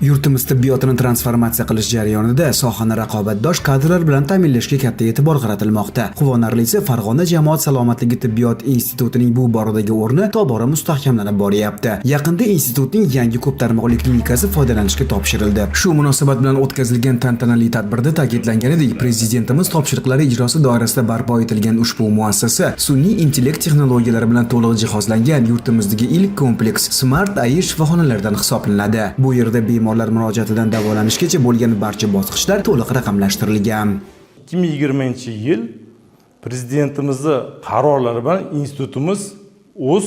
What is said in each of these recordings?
Yurtimiz tibbiyotini transformatsiya qilish jarayonida sohani raqobatdosh kadrlar bilan ta'minlashga katta e'tibor qaratilmoqda. Quvonarlisi, Farg'ona jamoat salomatligi tibbiyot institutining bu boradagi o'rni tobora mustahkamlanib boryapti. Yaqinda institutning yangi ko'p tarmoqli klinikasi foydalanishga topshirildi. Shu munosabat bilan o'tkazilgan tantanali tadbirda ta'kidlanganidek, prezidentimiz topshiriqlari ijrosi doirasida barpo etilgan ushbu muassasa sun'iy intellekt texnologiyalari bilan to'liq jihozlangan yurtimizdagi ilk kompleks Smart AI shifoxonalardan hisoblanadi. Bu yerda bemorlar murojaatidan davolanishgacha bo'lgan barcha bosqichlar to'liq raqamlashtirilgan. 2020-yil prezidentimizning qarorlari bilan institutimiz o'z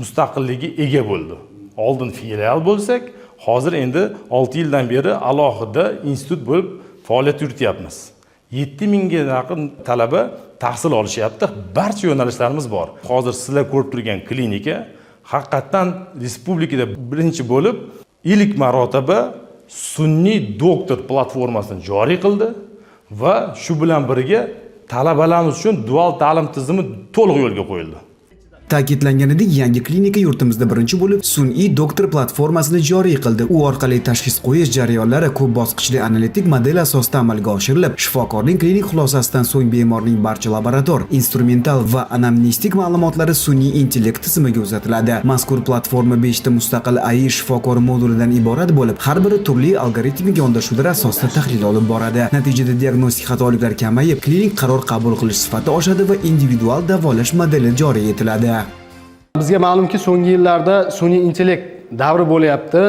mustaqilligiga ega bo'ldi. Oldin filial bo'lsak, hozir endi 6 yildan beri alohida institut bo'lib faoliyat yurityapmiz. 7000 ga yaqin talaba tahsil olishyapti. Barcha yo'nalishlarimiz bor. Hozir sizlar ko'rib turgan klinika haqiqatan respublikada birinchi bo'lib ilk marotaba sun'iy doktor platformasini joriy qildi va shu bilan birga talabalarimiz uchun dual ta'lim tizimi to'liq yo'lga qo'yildi. Ta'kidlanganidek, yangi klinika yurtimizda birinchi bo'lib sun'iy doktor platformasini joriy qildi. U orqali tashxis qo'yish jarayonlari ko'p bosqichli analitik model asosida amalga oshirilib, shifokorning klinik xulosasidan so'ng bemorning barcha laborator, instrumental va anamnestik ma'lumotlari sun'iy intellekt tizimiga uzatiladi. Mazkur platforma 5 ta mustaqil AI shifokor modulidan iborat bo'lib, har biri turli algoritmik yondashuvlar asosida tahlil olib boradi. Natijada diagnostik xatoliklar kamayib, klinik qaror qabul qilish sifati oshadi va individual davolash modeli joriy etiladi. Bizga ma'lumki, so'nggi yillarda sun'iy intellekt davri bo'lyapti.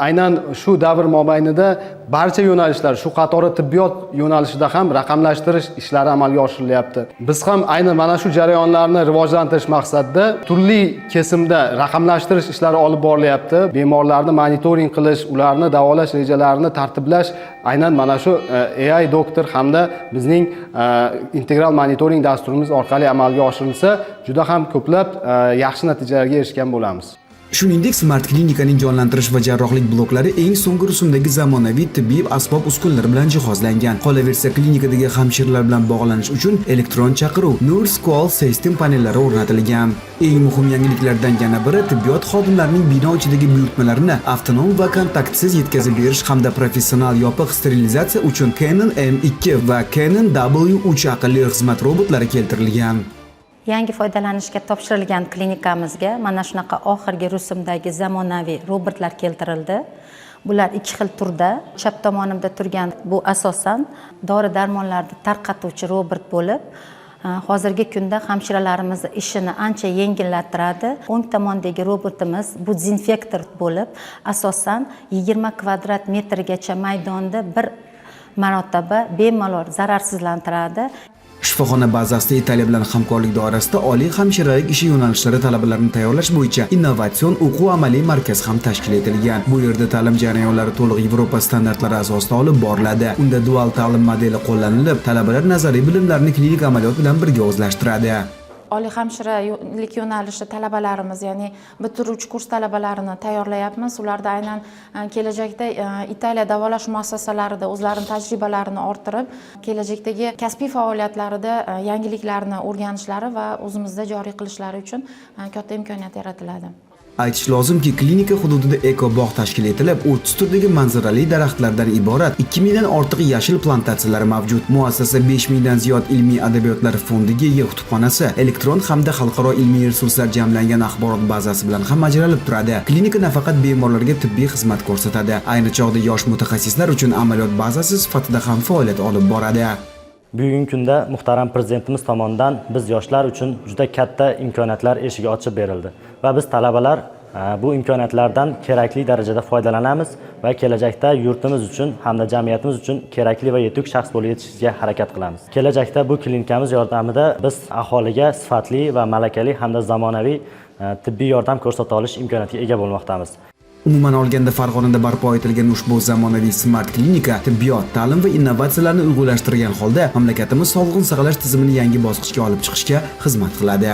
Aynan shu davr mobaynida barcha yo'nalishlar, shu qatori tibbiyot yo'nalishida ham raqamlashtirish ishlari amalga oshirilyapti. Biz ham aynan mana shu jarayonlarni rivojlantirish maqsadida turli kesimda raqamlashtirish ishlari olib borilyapti. Bemorlarni monitoring qilish, ularni davolash rejalarini tartiblash aynan mana shu AI doktor hamda bizning integral monitoring dasturimiz orqali amalga oshirilsa, juda ham ko'plab yaxshi natijalarga erishgan bo'lamiz. Shuningdek, Smart klinikaning jonlantirish va jarrohlik bloklari eng so'nggi rusumdagi zamonaviy tibbiy asbob-uskunalar bilan jihozlangan. Qolaversa, klinikadagi hamshiralar bilan bog'lanish uchun elektron chaqiruv Nurse Call System panellari o'rnatilgan. Eng muhim yangiliklardan yana biri tibbiyot xodimlarining bino ichidagi buyurtmalarini avtonom va kontaktsiz yetkazib berish hamda professional yopiq sterilizatsiya uchun Canon M2 va Canon W3 aqlli xizmat robotlari keltirilgan. Yangi foydalanishga topshirilgan klinikamizga mana shunaqa oxirgi rusumdagi zamonaviy robotlar keltirildi. Bular ikki xil turda. Chap tomonimda turgan bu asosan dori-darmonlarni tarqatuvchi robot bo'lib, hozirgi kunda hamshiralarimiz ishini ancha yengillattiradi. O'ng tomondagi robotimiz bu dezinfektor bo'lib, asosan 20 kvadrat metrgacha maydonda bir marotaba bemalol zararsizlantiradi. Shifoxona bazasida Italiya bilan hamkorlik doirasida oliy hamshiralik ishi yo'nalishlari talabalarini tayyorlash bo'yicha innovatsion o'quv-amaliy markaz ham tashkil etilgan. Bu yerda ta'lim jarayonlari to'liq Yevropa standartlari asosida olib boriladi. Unda dual ta'lim modeli qo'llanilib, talabalar nazariy bilimlarini klinik amaliyot bilan birga o'zlashtiradi. Oliy hamshiralik yo'nalishi talabalarimiz, ya'ni bitiruvchi kurs talabalarini tayyorlayapmiz. Ularda aynan kelajakda Italiya davolash muassasalarida o'zlarining tajribalarini orttirib, kelajakdagi kasbiy faoliyatlarida yangiliklarni o'rganishlari va o'zimizda joriy qilishlari uchun katta imkoniyat yaratiladi. Aytish lozimki, klinika hududida eko-bog' tashkil etilib, 30 turdagi manzarali daraxtlardan iborat 2000 dan ortiq yashil plantatsiyalari mavjud. Muassasa 5000 dan ziyod ilmiy adabiyotlar fondiga ega kutubxonasi, elektron hamda xalqaro ilmiy resurslar jamlangan axborot bazasi bilan ham ajralib turadi. Klinika nafaqat bemorlarga tibbiy xizmat ko'rsatadi, ayni chog'da yosh mutaxassislar uchun amaliyot bazasi sifatida ham faoliyat olib boradi. Bugungi kunda muhtaram prezidentimiz tomonidan biz yoshlar uchun juda katta imkoniyatlar eshigi ochib berildi va biz talabalar bu imkoniyatlardan kerakli darajada foydalanamiz va kelajakda yurtimiz uchun hamda jamiyatimiz uchun kerakli va yetuk shaxs bo'lib yetishishga harakat qilamiz. Kelajakda bu klinikamiz yordamida biz aholiga sifatli va malakali hamda zamonaviy tibbiy yordam ko'rsata olish imkoniyatiga ega bo'lmoqdamiz. Umuman olganda, Farg'onada barpo etilgan ushbu zamonaviy Smart klinika tibbiyot, ta'lim va innovatsiyalarni uyg'unlashtirgan holda mamlakatimiz sog'liqni saqlash tizimini yangi bosqichga olib chiqishga xizmat qiladi.